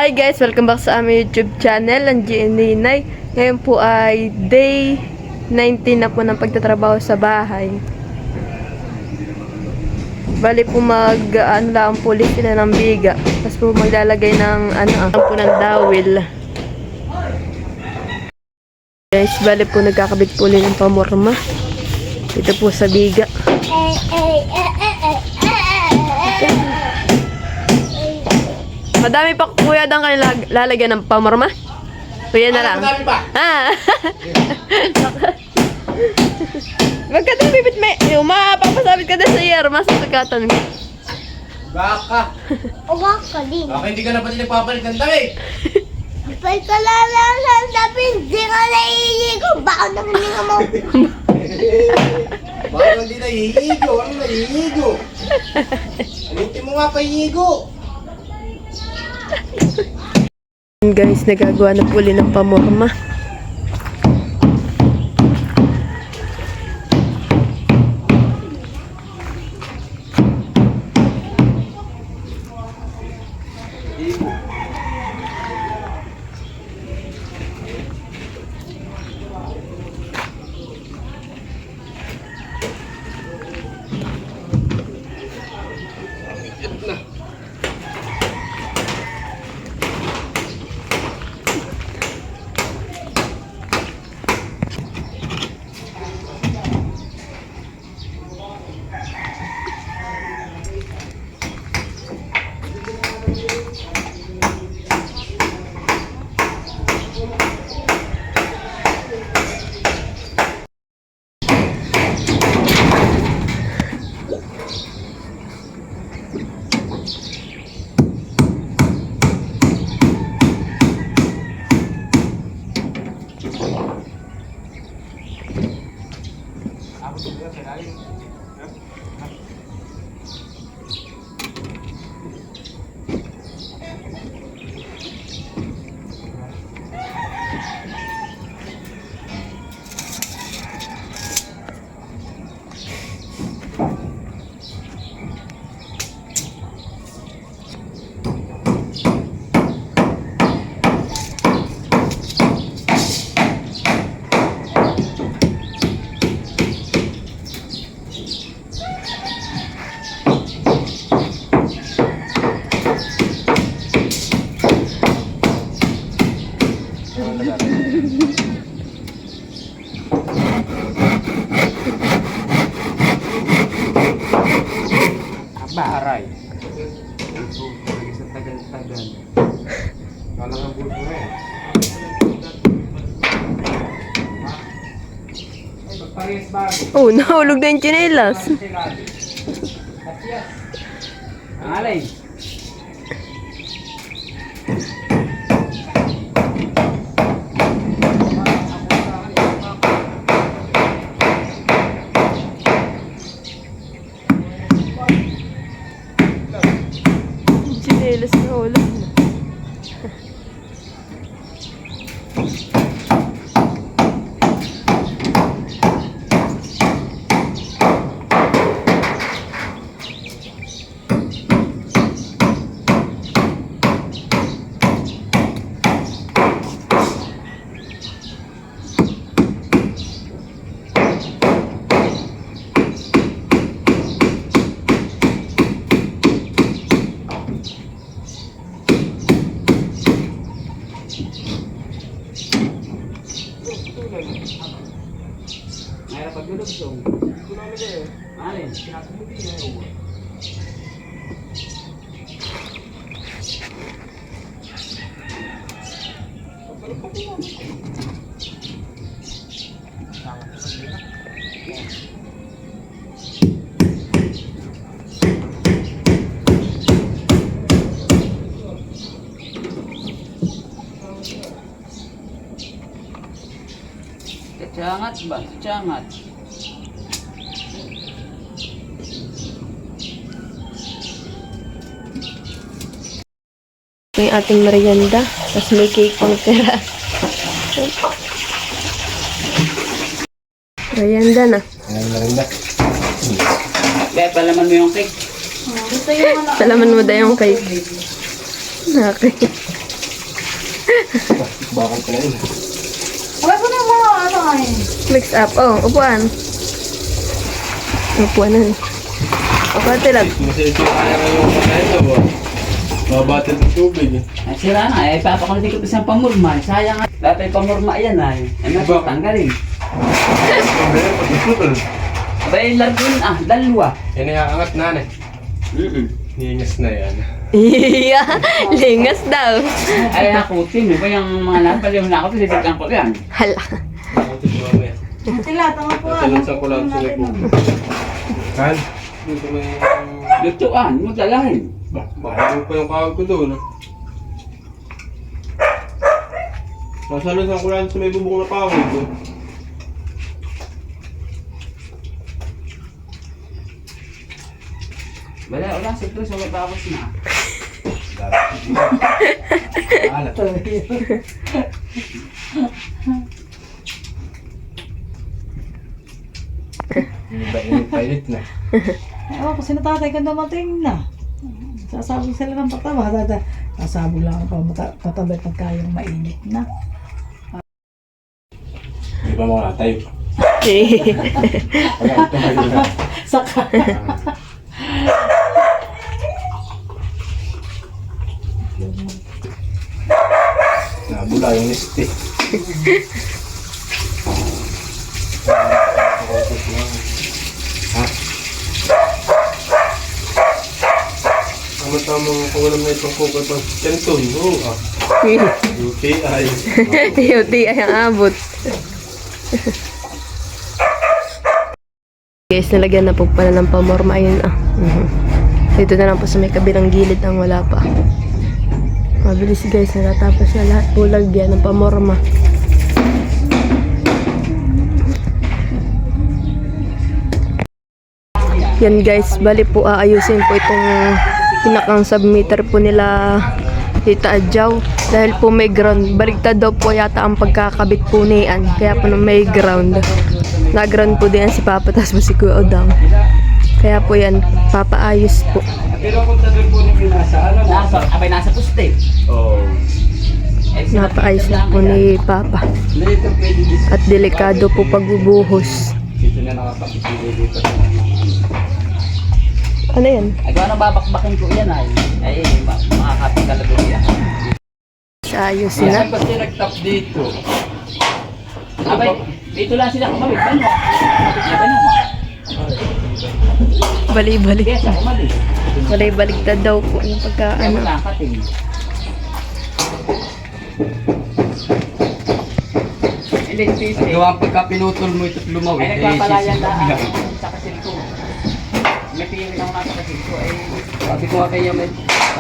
Hi guys! Welcome back sa aming YouTube channel, ang GNinay. Ngayon po ay day 19 na po ng pagtatrabaho sa bahay. Bali po lang po ulit sila ng biga. Tapos po maglalagay ng po ng dawil. Guys, bali po nagkakabit po ulit ng pamorma. Dito po sa biga. Madami pa kuya dang kayo lalagyan ng pamorma? Kuya na lang. Madami pa? Magkadami bit may mapapasabit ka din sa iyar. Masasagatan mo. Baka. O baka din. Baka hindi ka na pati nagpapalit ng tabi. Pag ka lang sa sabi, hindi ka naiigo. Baka naman nga mo. Baka hindi naiigo. Ano naiigo? Alitin mo nga pa iigo. Guys, nagagawa na po ulit ng pamorma. Aray. Ito, sa tagal-tagal. Kala nga buto na eh. Ay, magparehas bago. Oh, nahulog na yung tsinelas. Alay. Tsinelas nahulog na. Mayroon pag-lulubsong. Alin? Kinakumuti na yun. Cangat ba? Cangat. Ito yung ating merienda. Tapos may cake pang tira. Merienda na. Merienda. Kaya palaman mo yung cake. Salaman mo daw yung cake. Okay. Bakal pala yun. Wala ko na mga ano ay. Mix up. Oh, upuan. Upuan na. Upuan tilag. Masaya yung kaya yung kaya ito ba? Mababatid ng tubig eh. Ay, sira na. Eh, papakulitin ko isang pamurma. Sayang nga. Dapat yung pamurma yan ay. Ano Diba? ba? Tanggalin. Problema, pag-iputol. Abay, largun dalawa. Yan ay aangat nanay. Hingas na yan. Iya, lingas daw. Ay, ako, Tim. Iba yung mga napaliw na ako. Sisigang ko yan. Hala. Mabuti si mamaya. Sila, tanga po. Tatanong ko lang sila po. Kan? Dito may... Lutuan. Magdalahin. Baka pa yung kawag ko doon. Nasalusan ko lang sa may bubuk na kawag ko. Wala. Siguro sa matapos na. Alat. Pailit na. Ewan ko, sino tatay ka dumating na. Sasabog sila ng pataba. Sasabog lang ako pataba pag kayang mainit na. Di ba mga tayo? Wala ito malila. Saka. Nabula yung liste. Ha? Tama-tama kung alam na itong kukay pang tenton. Oo ah. UTI. Yuti ay ang abot. Guys, nalagyan na po pala ng pamorma. Ayun ah. Dito na lang po sa may kabilang gilid ang wala pa. Mabilis guys, natatapos na lahat po lagyan ng pamorma. Yan guys, bali po aayusin po itong pinakang submitter po nila Tita Adjaw. Dahil po may ground, baligtad daw po yata ang pagkakabit po niyan. Kaya po nung may ground, na-ground po din si Papa tas po si Kuya Odang. Kaya po yan, papaayos po. Pero kung tagal po ninyo nasa puste. Oo. Napaayos na po ni Papa. Dito pwede dito. At delikado po pagbubuhos. Dito na nakapagpipili dito. Ano yan? Ay, kung ano babakbakin ko yan ay. Ay, makakapit talaga yan. Sa ayusin na. Saan ba sila nag-top dito? Abay, dito lang sila kumawit. Ano? Ano? Bali-balik. Kaya sa kumawit. Balay-baligtad daw po yung pagka Kaya ano. wala kating. Hindi, hindi. Gawa pagka pinutol mo ito't lumawit. Ay, nagpapalayan na sa kasil ko. May tingin ako nasa kasil ko. Ay, Sabi ko nga kaya may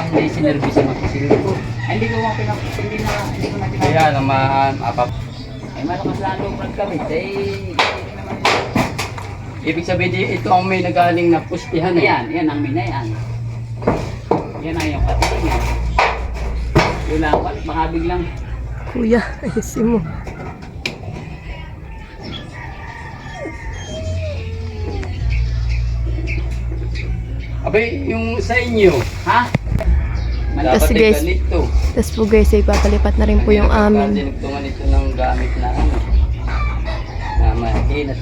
hindi sinervisa magkasil ko. ay, hindi ko nga hindi ko na Kaya naman, apap. Ay, malakas lalo brad kami. Ay, hindi naman. Ibig sabihin ito ang may nagaling na pustihan eh. Yan ang mina yan. Yan ang yung katingin. Yun lang, baka biglang. Kuya, ayusin mo. Abay, yung sa inyo, Ha? Tapos dapat ay guys, ganito. Tapos po guys, ay papalipat na rin po yung amin. Dinugtungan ito ng gamit na ano. Na mahinat.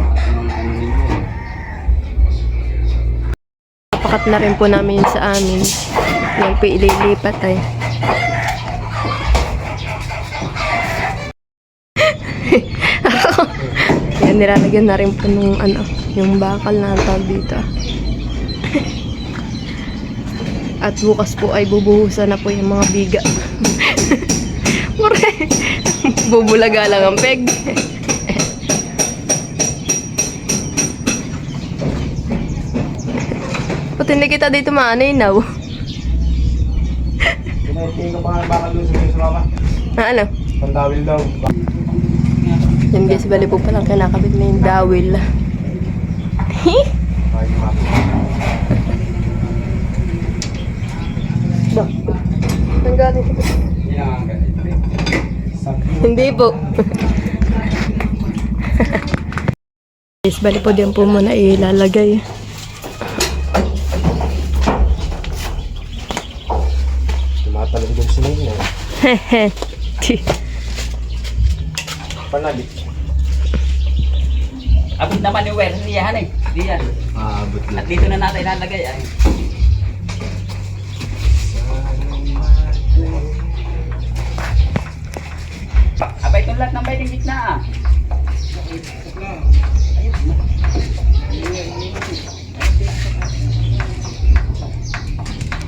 Anong ano ninyo. Pakat na rin po namin yun sa amin. Yung po ililipat ay. Yan, nilalagyan na rin po nung ano, yung bakal na ang tawag dito. At bukas po ay bubuhusan na po yung mga biga. Mure, bubulaga lang ang peg. Pati hindi kita dito maaninaw. Pinahitingin ko pa nga baka doon sa mama. Ano? Pandawil daw. Yan guys, bali po palang kinakabit na yung dawil. Ba? Ang galing ito. Hindi po. Guys, bali po din po muna ilalagay. Tumatalong doon sila yun eh. Hehe. Panali. Abot naman yung wire niya eh. Diyan. Abot At dito na natin ilalagay ay. Abay itong lahat ng pwedeng gitna ah.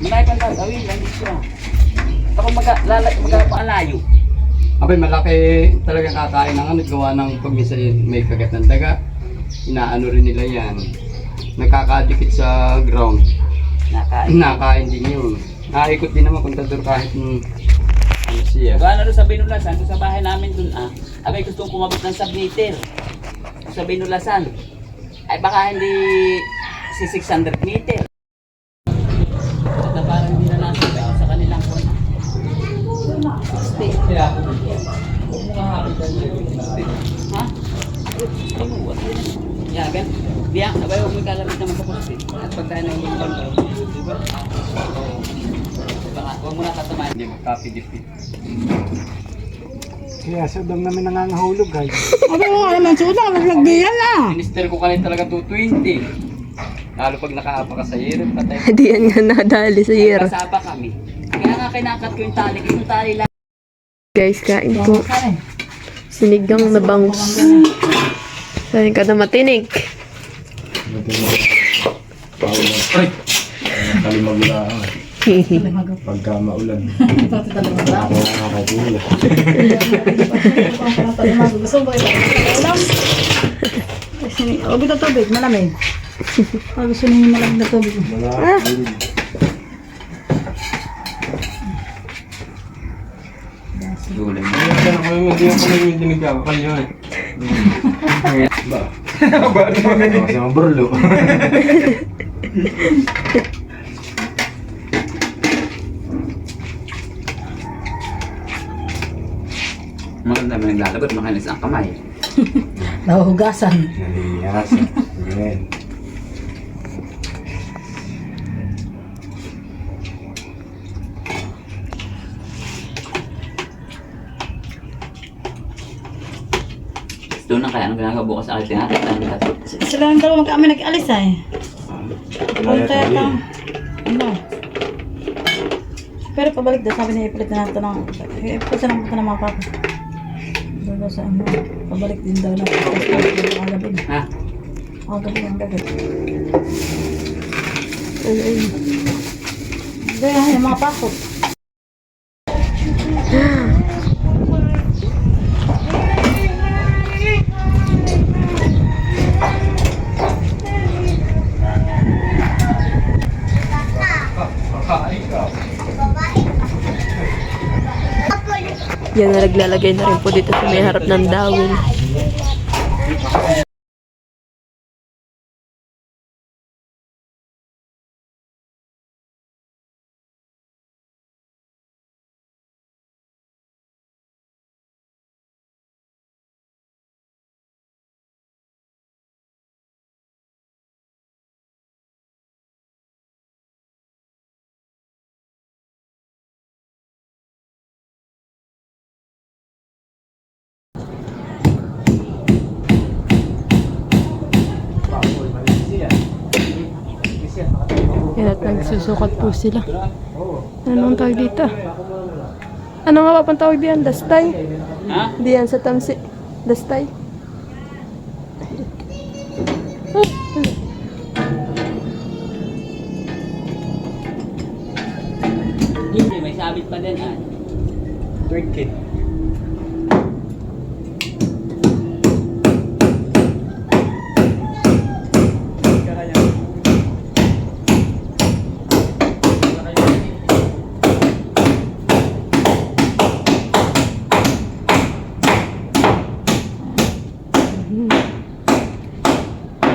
Malay pang gagawin, lang dito ah. Ako mag-alayo. Abay, malaki talagang kakain ng ano, gawa ng pag minsan may kagat ng daga. Inaano rin nila yan. Nakakadikit sa ground. Nakain. Nakain din yun. Nakikot din naman kung tadur kahit ano siya. Kung ano doon sa binulasan, doon sa bahay namin doon ah. Abay gusto kong kumabot ng submeter. Sa binulasan. Ay baka hindi si 600 meter. At parang hindi na nasabay sa kanilang kwan. Ha? Yeah, gan. Diyan, abay huwag mo ikalamit naman sa poste. At pag tayo na yung bangko. Baka huwag mo na tatamahin. Hindi mo copy defeat. Kaya sa dam namin nangangahulog guys. Ano mo naman sudang, naglagbihan na. Minister ko kanina talaga 220. Lalo pag nakaapa ka sa hero, patay. Di yan nga nadali sa year. Kasaba kami. Kaya nga kinakat ko yung tali. Yung tali lang. Guys, kain po. Sinigang na bangus. Sabi ka na matinig. Ay! Kalimag na pagka maulan. Ako nakakatula. Gusto mo ito? Ulam? O, bito tubig, malamig. Pag gusto niyo malamig na tubig. Gulay mo. Kaya ako hindi ako yung dinig ako kayo eh. Ba? Ba? Ako sa mga burlo. Maganda mo naglalagot, makinis ang kamay. Nahuhugasan. Naliyas. Amen. Doon na kaya, anong ginagawa bukas sa akin natin? Sila lang daw kami nag-alis ay. Punta yata. Ano? Pero pabalik daw, sabi niya ipalit na natin ng... Ipalit na natin ng mga papa. Doon daw sa ano. Pabalik din daw na. Agabi. Ha? Agabi ang gabi. Ay. Kaya yung mga pasok. Yan na naglalagay na rin po dito sa may harap ng dawin. Yan at nagsusukat po sila. Anong tawag dito? Ano nga ba pang tawag diyan? Dastay? Ha? Diyan sa Tamsi. Dastay? Hindi, may sabit pa din ah. Third kid.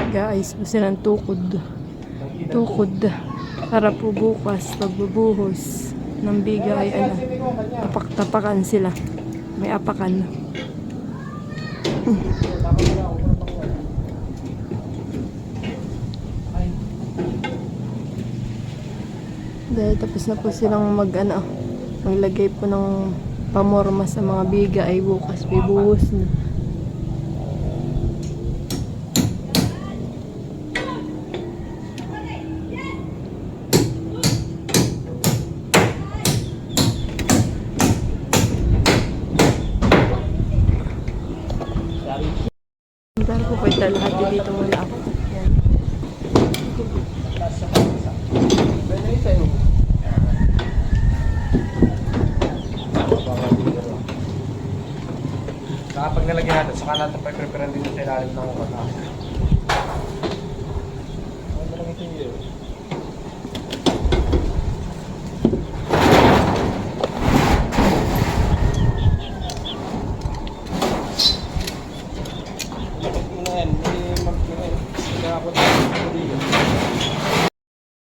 Guys, basta ng tukod. Tukod. Para po bukas, pagbubuhos ng bigay, ano, tapak-tapakan sila. May apakan. Dahil tapos na po silang maglagay po ng pamorma sa mga biga ay bukas bibuhos na. Dahil po kayo lahat dito muna ako. Yan. Saka pag nalagyan natin, saka natin pa-preparean din sa ilalim ng kata. Ano lang ito yun?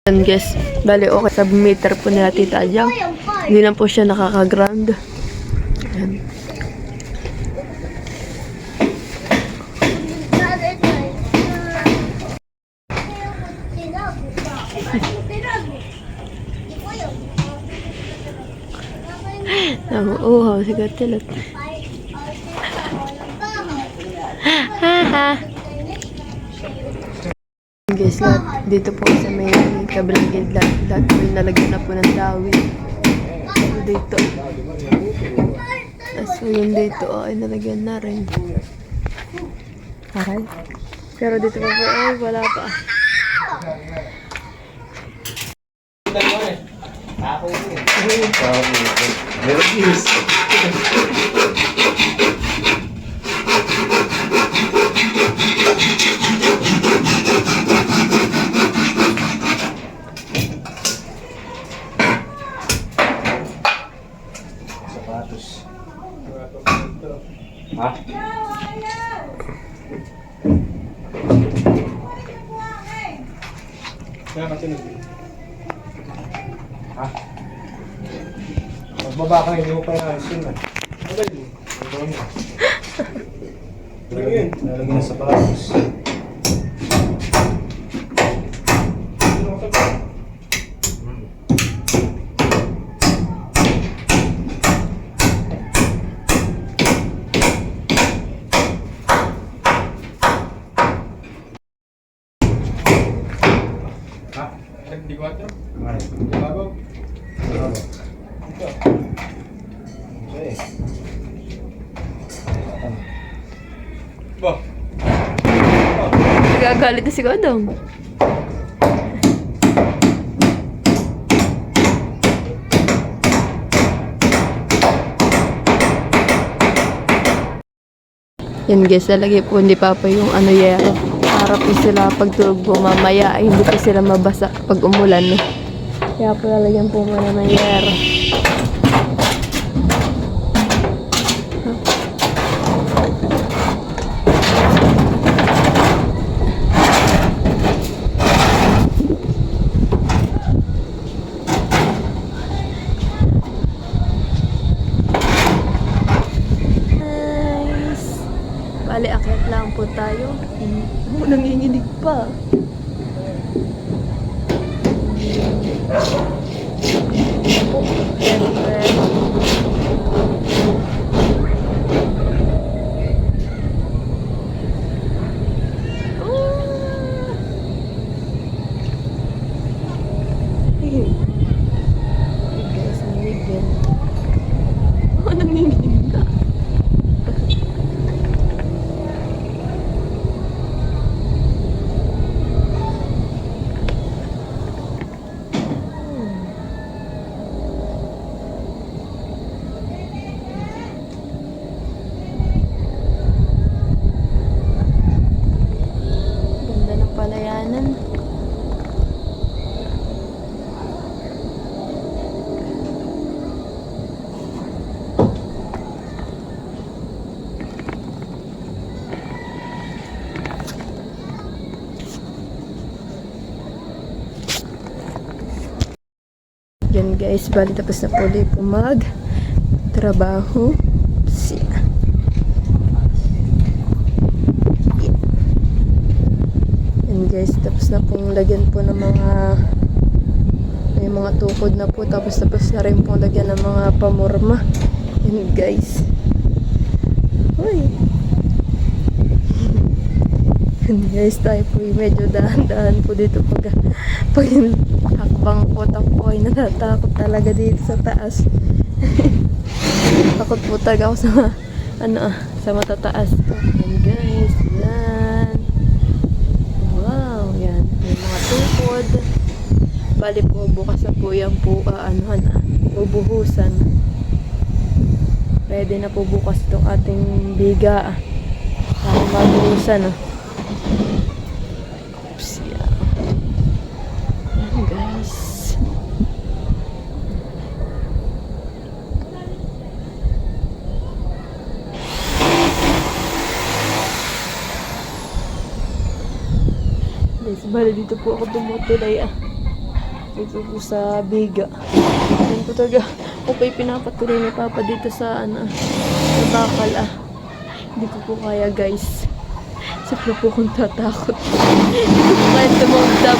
Yan guys, bali okay sa meter po nila Tita Adjang. Hindi lang po siya nakaka-ground. Yan. Nauuhaw si Gatilot. Haha. Guys, dito po sa may kabilang gilid lahat po yung nalagyan na po ng dawit. So, dito. Tapos yung dito ay nalagyan na rin. Aray. Pero dito pa po ay wala pa. Sapatos. Ha? Kaya kasunod. Ha? Magbaba ka, hindi mo pa yung yun na. Ano ba yun? Ano ba yun? Nalagyan na sapatos. Ha? Di ko ato? Di bago? Ito. Okay. Ba? Nagagalit na si Godong. Yan guys, lalagay po hindi pa yung ano yero. Para po sila pagtulog po mamaya ay hindi po sila mabasa pag umulan. Kaya po lalagyan po muna ng yero. Bali, akyat lang po tayo. Nanginginig pa. Guys, nanginginig. Nanginginig ka. Ganda ng palayanan. Yan guys, bali tapos na po ulit po mag-trabaho. Yan guys, tapos na pong lagyan po ng mga may mga tukod na po, tapos na rin pong lagyan ng mga pamorma. Yan guys. Uy. Yan guys, tayo po medyo dahan-dahan po dito pag hakbang po. Ako po ay natatakot talaga dito sa taas. Takot po talaga ako sa sa matataas. Yan guys, yan. Wow, yan. May mga tukod. Bali po, bukas na po yan po, bubuhusan. Pwede na po bukas itong ating biga. Para mabuhusan, Oops, yeah. Yan guys. Guys, bali dito po ako tumutulay dito po sa biga. Yan po talaga. Okay, pinapatuloy ni Papa dito sa sa bakal Hindi ko po kaya guys. Siyempre po kung tatakot. Hindi ko po kaya tumagdam.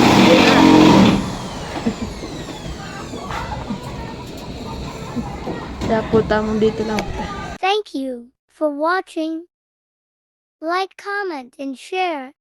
Kaya po tamang dito lang. Thank you for watching. Like, comment, and share.